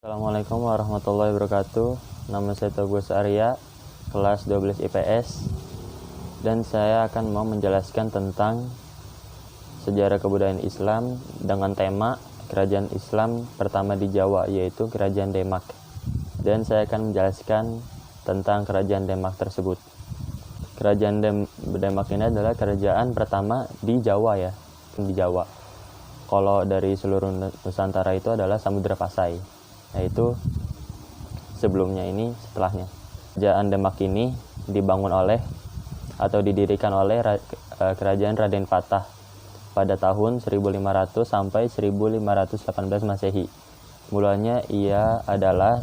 Assalamualaikum warahmatullahi wabarakatuh. Nama saya Togus Arya, kelas 12 IPS, dan saya akan mau menjelaskan tentang sejarah kebudayaan Islam dengan tema kerajaan Islam pertama di Jawa, yaitu Kerajaan Demak. Dan saya akan menjelaskan tentang Kerajaan Demak tersebut. Kerajaan Demak ini adalah kerajaan pertama di Jawa ya, di Jawa. Kalau dari seluruh Nusantara itu adalah Samudra Pasai, yaitu sebelumnya ini setelahnya. Kerajaan Demak ini dibangun oleh atau didirikan oleh Kerajaan Raden Fatah pada tahun 1500 sampai 1518 Masehi. Mulanya ia adalah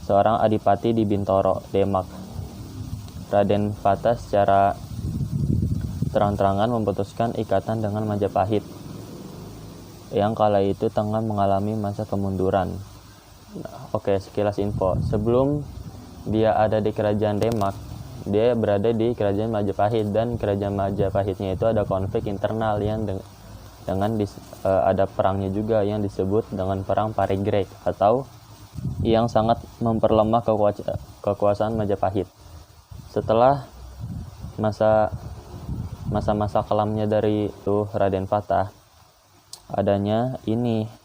seorang adipati di Bintoro, Demak. Raden Fatah secara terang-terangan memutuskan ikatan dengan Majapahit yang kala itu tengah mengalami masa kemunduran. Oke, sekilas info. Sebelum dia ada di Kerajaan Demak, dia berada di Kerajaan Majapahit, dan Kerajaan Majapahitnya itu ada konflik internal yang ada perangnya juga yang disebut dengan Perang Parigrek, atau yang sangat memperlemah kekuasaan Majapahit. Setelah masa-masa kelamnya dari Raden Fatah, adanya ini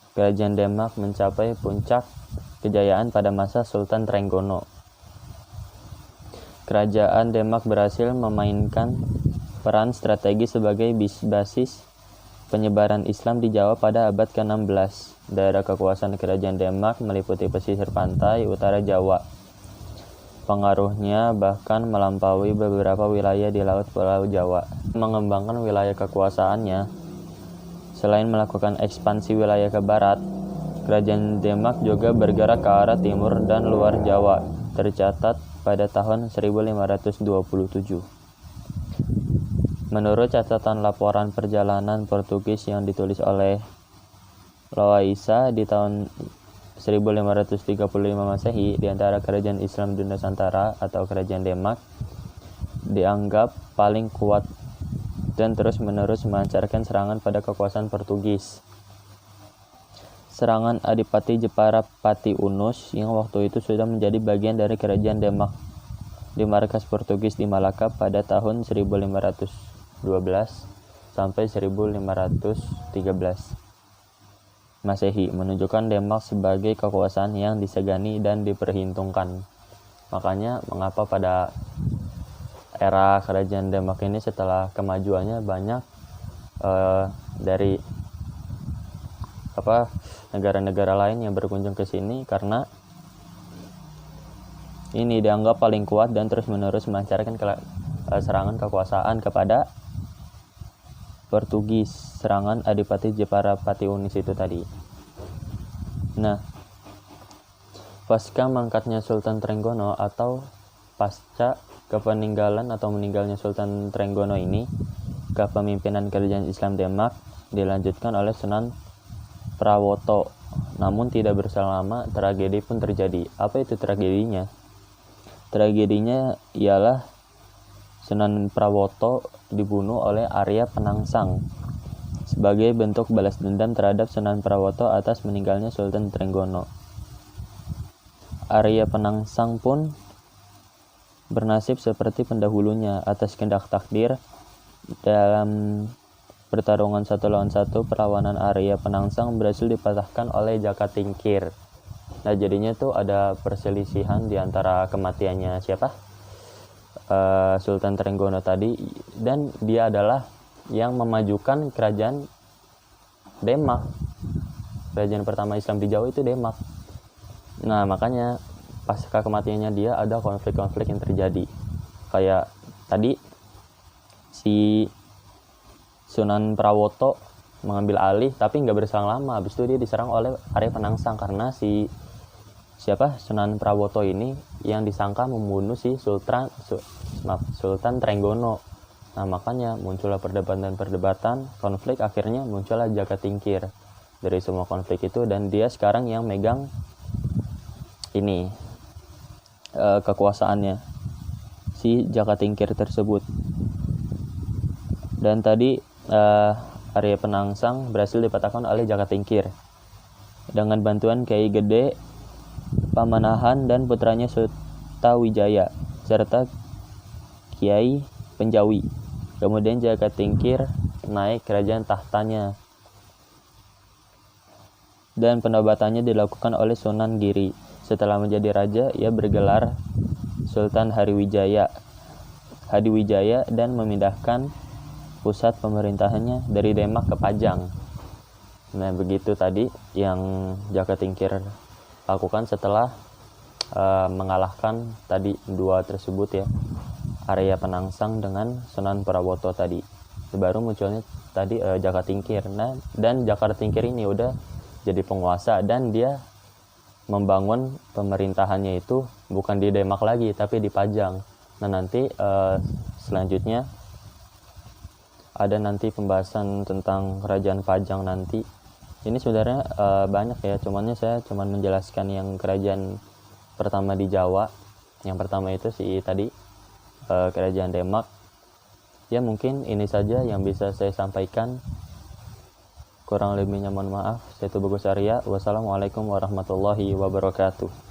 Kerajaan Demak mencapai puncak kejayaan pada masa Sultan Trenggono. Kerajaan Demak berhasil memainkan peran strategis sebagai basis penyebaran Islam di Jawa pada abad ke-16. Daerah kekuasaan Kerajaan Demak meliputi pesisir pantai utara Jawa. Pengaruhnya bahkan melampaui beberapa wilayah di Laut Pulau Jawa. Mengembangkan wilayah kekuasaannya, selain melakukan ekspansi wilayah ke barat, Kerajaan Demak juga bergerak ke arah timur dan luar Jawa, tercatat pada tahun 1527. Menurut catatan laporan perjalanan Portugis yang ditulis oleh Loaisa di tahun 1535 Masehi, di antara kerajaan Islam di Nusantara atau Kerajaan Demak dianggap paling kuat dan terus-menerus melancarkan serangan pada kekuasaan Portugis. Serangan Adipati Jepara Pati Unus yang waktu itu sudah menjadi bagian dari Kerajaan Demak di markas Portugis di Malaka pada tahun 1512 sampai 1513 Masehi menunjukkan Demak sebagai kekuasaan yang disegani dan diperhitungkan. Makanya mengapa pada era Kerajaan Demak ini setelah kemajuannya banyak dari negara-negara lain yang berkunjung ke sini, karena ini dianggap paling kuat dan terus-menerus melancarkan serangan kekuasaan kepada Portugis, serangan Adipati Jepara Pati Unus itu tadi. Nah, pasca mangkatnya Sultan Trenggono atau pasca kepeninggalan atau meninggalnya Sultan Trenggono ini, kepemimpinan Kerajaan Islam Demak dilanjutkan oleh Sunan Prawoto. Namun tidak berselang lama, tragedi pun terjadi. Apa itu tragedinya? Tragedinya ialah Sunan Prawoto dibunuh oleh Arya Penangsang sebagai bentuk balas dendam terhadap Sunan Prawoto atas meninggalnya Sultan Trenggono. Arya Penangsang pun bernasib seperti pendahulunya. Atas kehendak takdir, dalam pertarungan 1 lawan 1, perlawanan Arya Penangsang berhasil dipatahkan oleh Jaka Tingkir. Nah, jadinya tuh ada perselisihan di antara kematiannya Sultan Trenggono tadi, dan dia adalah yang memajukan Kerajaan Demak. Kerajaan pertama Islam di Jawa itu Demak. Nah, makanya pasca kematiannya dia ada konflik-konflik yang terjadi. Kayak tadi si Sunan Prawoto mengambil alih, tapi nggak berselang lama habis itu dia diserang oleh Arya Penangsang, karena Sunan Prawoto ini yang disangka membunuh si Sultan Trenggono. Nah, makanya muncullah perdebatan, konflik, akhirnya muncullah Jaka Tingkir dari semua konflik itu, dan dia sekarang yang megang ini kekuasaannya, si Jaka Tingkir tersebut. Dan tadi Arya Penangsang berhasil dipatahkan oleh Jaka Tingkir. dengan bantuan Kiai Gede Pamanahan dan putranya Sutawijaya serta Kiai Penjawi. Kemudian Jakatingkir naik kerajaan tahtanya dan penobatannya dilakukan oleh Sunan Giri. Setelah menjadi raja, ia bergelar Sultan Hadiwijaya dan memindahkan pusat pemerintahannya dari Demak ke Pajang. Nah, begitu tadi yang Jakatingkir lakukan setelah mengalahkan tadi dua tersebut ya, Arya Penangsang dengan Sunan Prawoto tadi. Baru munculnya tadi Jakatingkir. Nah, dan Jakatingkir ini udah jadi penguasa dan dia membangun pemerintahannya itu bukan di Demak lagi tapi di Pajang. Nah, nanti selanjutnya ada nanti pembahasan tentang kerajaan Pajang nanti. Ini sebenarnya banyak ya, saya cuman menjelaskan yang kerajaan pertama di Jawa. Yang pertama itu kerajaan Demak. Ya, mungkin ini saja yang bisa saya sampaikan. Kurang lebihnya mohon maaf. Saya Tubagus Arya. Wassalamualaikum warahmatullahi wabarakatuh.